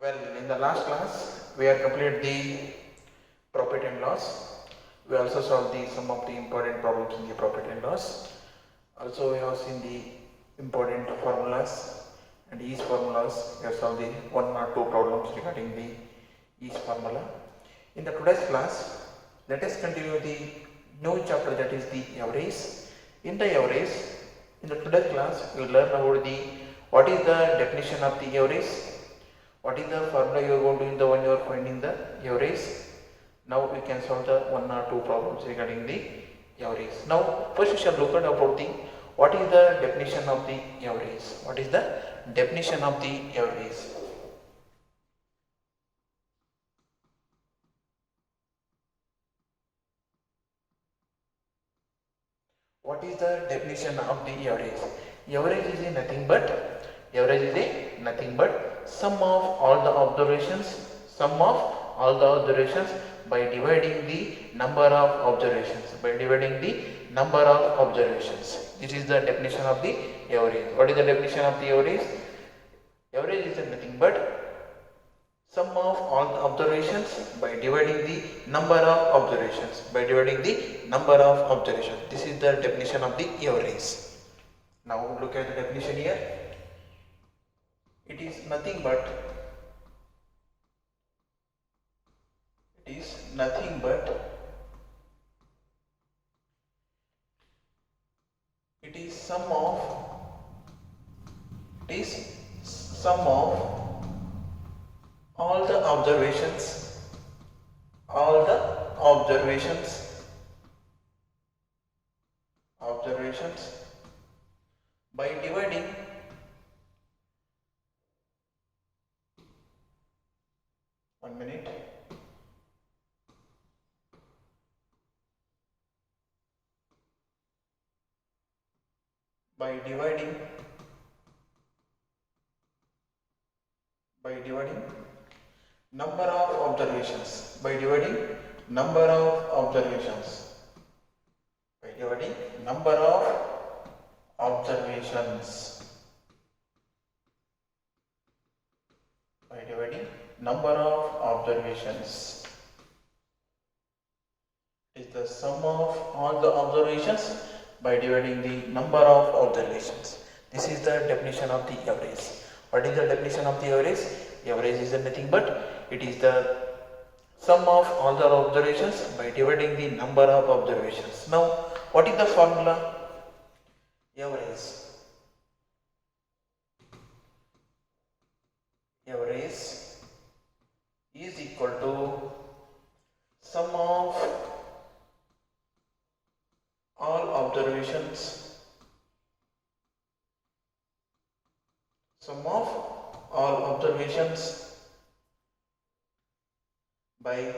Well, in the last class, we have completed the profit and loss. We also solved some of the important problems in the profit and loss. Also, we have seen the important formulas and each formulas. We have solved the one or two problems regarding the each formula. In the today's class, let us continue the new chapter, that is the average. In the average, in the today's class, we will learn about the what is the definition of the average. What is the formula you are going to use the when you are finding the average? Now we can solve the one or two problems regarding the average. Now first we shall look at about the what is the definition of the average. What is the definition of the average? What is the definition of the average? Average is nothing but sum of all the observations by dividing the number of observations. This is the definition of the average. What is the definition of the average? Average is nothing but sum of all the observations by dividing the number of observations. This is the definition of the average. Now look at the definition here. It is nothing but it is sum of all the observations by dividing number of observations. Is the sum of all the observations by dividing the number of observations. This is the definition of the average. What is the definition of the average? Average is nothing but it is the sum of all the observations by dividing the number of observations. Now, what is the formula? Average is equal to sum of all observations by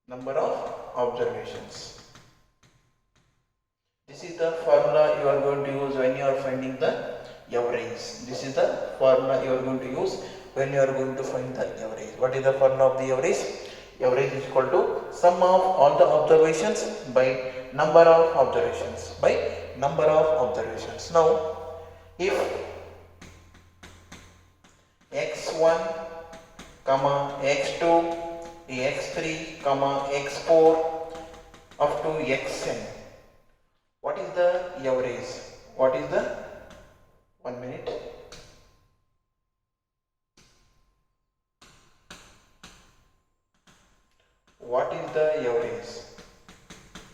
number of observations. This is the formula you are going to use when you are finding the average. Find the average. What is the formula of the average? Average is equal to sum of all the observations by number of observations. Now, if x1, x2, x3, x4 up to xn, what is the average? What is the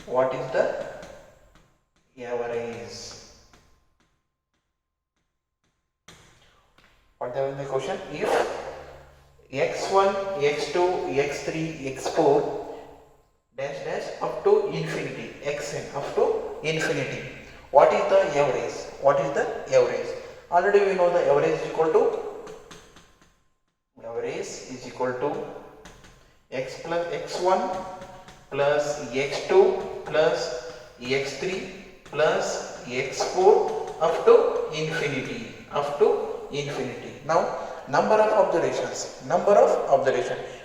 What is the average? What is the question? If x1, x2, x3, x4 dash up to infinity, xn up to infinity, what is the average? Already we know the average is equal to x plus x1 plus x2 plus x3 plus x4 up to infinity. Now, number of observations.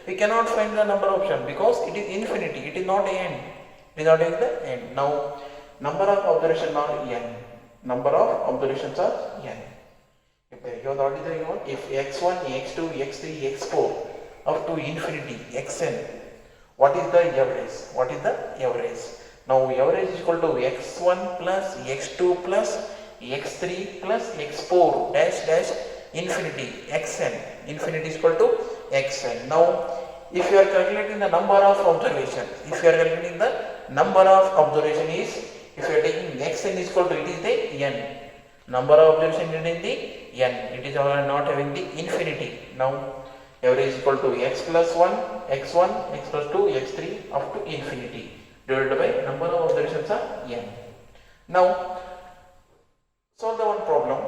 We cannot find the number of options because it is infinity. It is not end. Now, number of observations are n. Number of observations are n. If they are given already they are given, if x1, x2, x3, x4 up to infinity xn, what is the average? What is the average? Now average is equal to x1 plus x2 plus x3 plus x4 dash dash infinity xn. Infinity is equal to xn. Now if you are calculating the number of observations, if you are calculating the number of observation is, if you are taking xn is equal to, it is the n. Number of observation is in the n. It is not having the infinity. Now average is equal to x plus 1, x1, x plus 2, x3 up to infinity divided by number of observations are n. Now solve the one problem.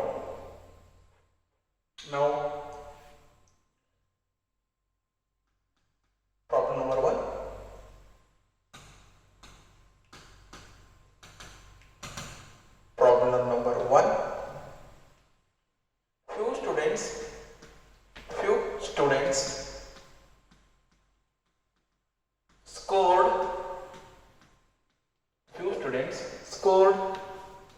Now problem number 1. Problem number 1. Few students scored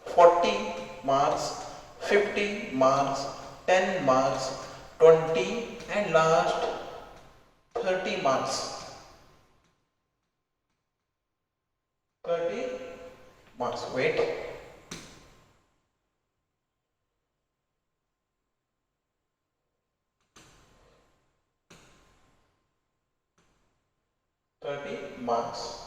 40 marks, 50 marks, 10 marks, 20 and last 30 marks. 30 marks. Wait. 30 marks.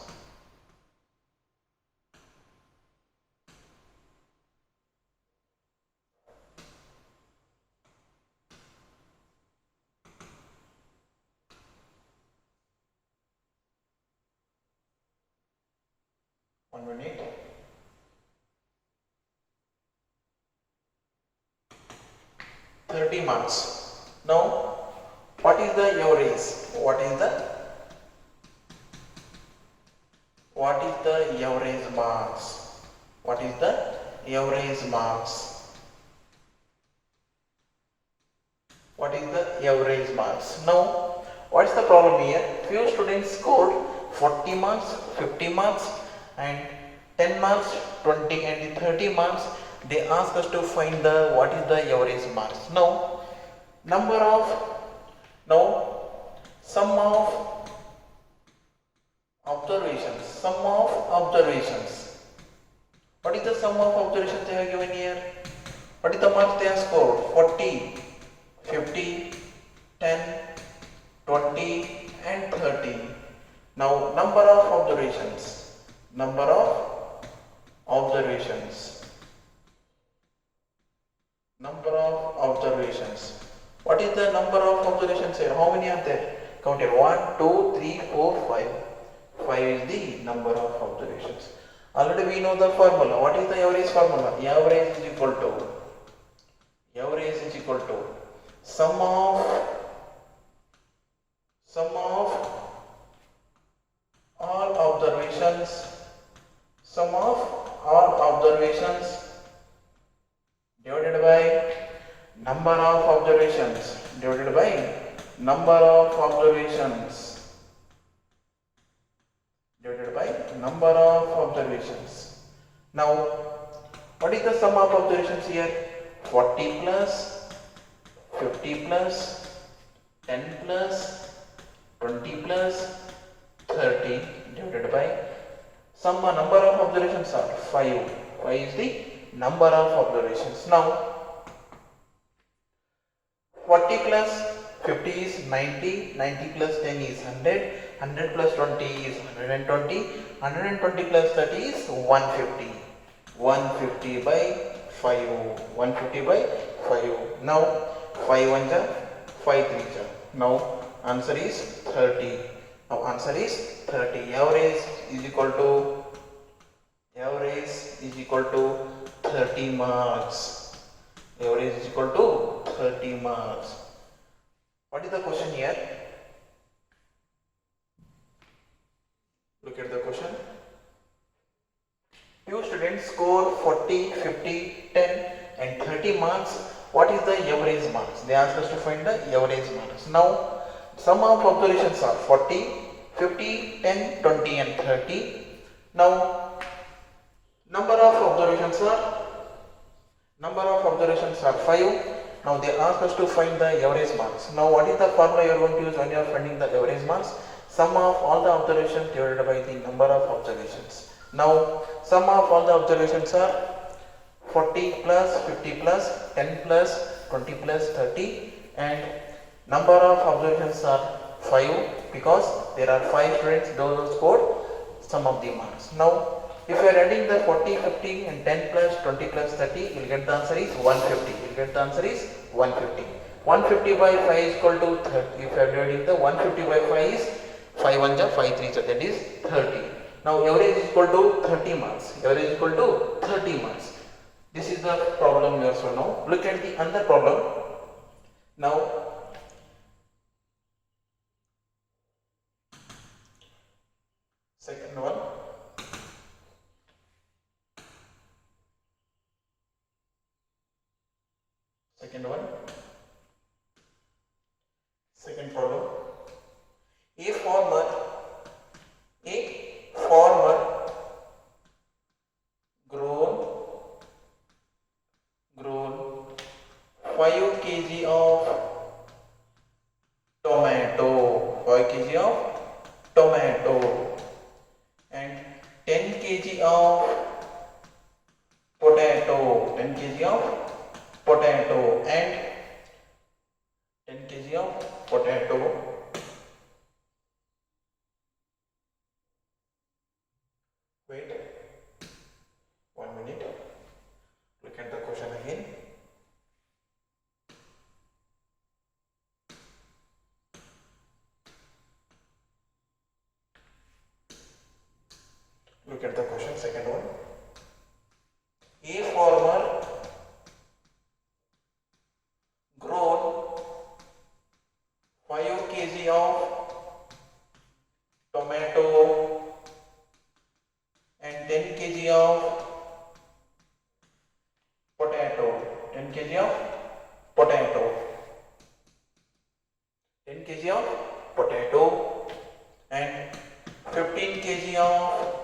One minute. Marks. Now, what is the average? What is the average marks? What is the average marks? What is the average marks? Now, what is the problem here? Few students scored 40 marks, 50 marks and 10 marks, 20 and 30 marks. They ask us to find the what is the average marks. Now sum of observations. What is the sum of observations they have given here? What is the marks they have scored? 40, 50, 10, 20 and 30. Now number of observations. What is the number of observations here? How many are there? Count here. 1, 2, 3, 4, 5. 5 is the number of observations. Already we know the formula. What is the average formula? Average is equal to sum of all observations divided by number of observations Now what is the sum of observations here? 40 plus 50 plus 10 plus 20 plus 30 divided by number of observations are 5. 5 is the number of observations. Now 40 plus 50 is 90, 90 plus 10 is 100, 100 plus 20 is 120, 120 plus 30 is 150. 150 by 5. 150 by 5. Now 5 1 ja, 5 3 ja. Now answer is 30. Average is equal to 30 marks. Average is equal to 30 marks. What is the question here? Look at the question. Few students score 40, 50, 10 and 30 marks. What is the average marks? They ask us to find the average marks. Now, sum of observations are 40, 50, 10, 20 and 30. Now, Number of observations are 5. Now they ask us to find the average marks. Now what is the formula you are going to use when you are finding the average marks? Sum of all the observations divided by the number of observations. Now sum of all the observations are 40 plus 50 plus 10 plus 20 plus 30, and number of observations are 5 because there are 5 students those scored some of the marks. Now if you are adding the 40, 50 and 10 plus 20 plus 30, you will get the answer is 150. You will get the answer is 150. 150 by 5 is equal to 30. If you are dividing the 150 by 5 is 5 1 ja 5 3 ja, that is 30. Now average is equal to 30 marks. Average is equal to 30 marks. This is the problem we are solving now. Look at the other problem. Now second one. Second problem. A farmer grown 5 kg of tomato, 5 kg of tomato and 10 kg of potato, 10 kg of potato and 10 kg of potato. Wait 1 minute. Look at the question again. Look at the question, second one. A farmer grown 5 kg of tomato and 10 kg of potato, 10 kg of potato, 10 kg of potato and 15 kg of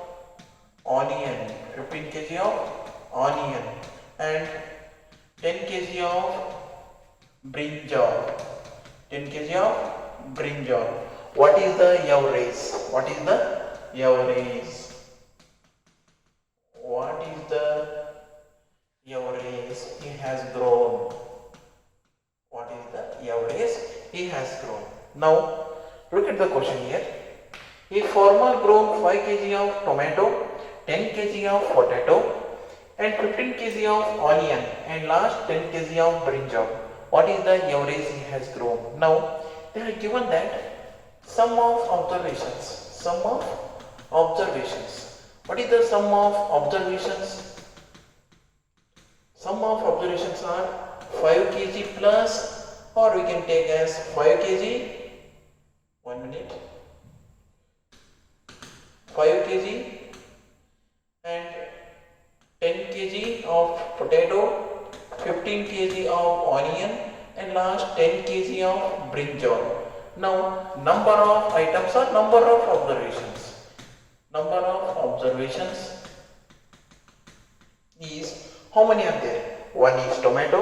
onion, 15 kg of onion and 10 kg of brinjal, 10 kg of brinjal. What is the average? What is the average? What is the average he has grown? What is the average he has grown? Now look at the question here. A farmer grown 5 kg of tomato, 10 kg of potato and 15 kg of onion and last 10 kg of brinjal. What is the average he has grown? Now they are given that sum of observations. Sum of observations. What is the sum of observations? Sum of observations are 5 kg plus, or we can take as 5 kg. 1 minute. 5 kg and 10 kg of potato, 15 kg of onion and last 10 kg of brinjal. Now number of items or number of observations. Number of observations is, how many are there? One is tomato,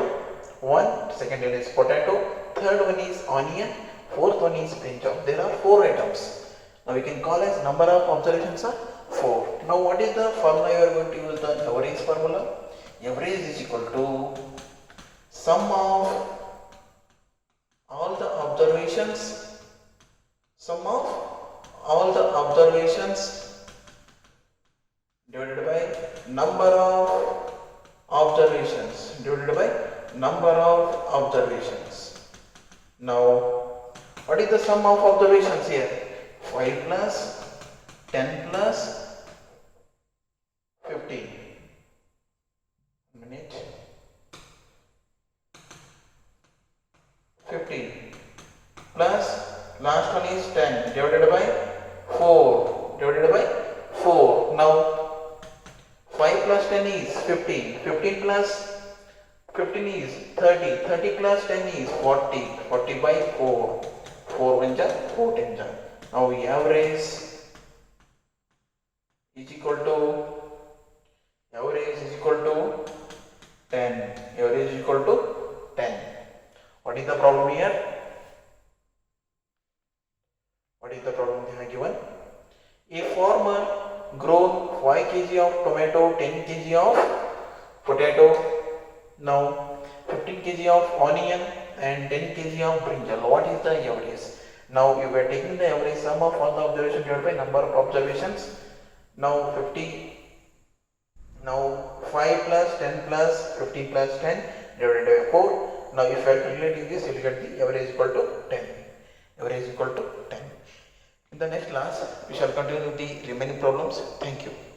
second one is potato, third one is onion, fourth one is brinjal. There are 4 items. Now we can call as number of observations are 4. Now what is the formula you are going to use? The average formula. Average is equal to sum of all the observations, sum of all the observations divided by number of observations, divided by number of observations. Now what is the sum of observations here? 5 plus 10 plus 15. Minute. 15 plus last one is 10 divided by 4, divided by 4. Now 5 plus 10 is 15, 15 plus 15 is 30, 30 plus 10 is 40, 40 by 4, 4 1 ja 4 10 ja. Now average is equal to is the problem here? What is the problem they have given? A farmer grown 5 kg of tomato, 10 kg of potato, now 15 kg of onion and 10 kg of brinjal. What is the average? Now you were taking the average sum of all the observations divided by number of observations. Now 5 plus 10 plus 15 plus 10 divided by 4. Now if you are calculating this, you will get the average equal to 10. Average equal to 10. In the next class, we shall continue with the remaining problems. Thank you.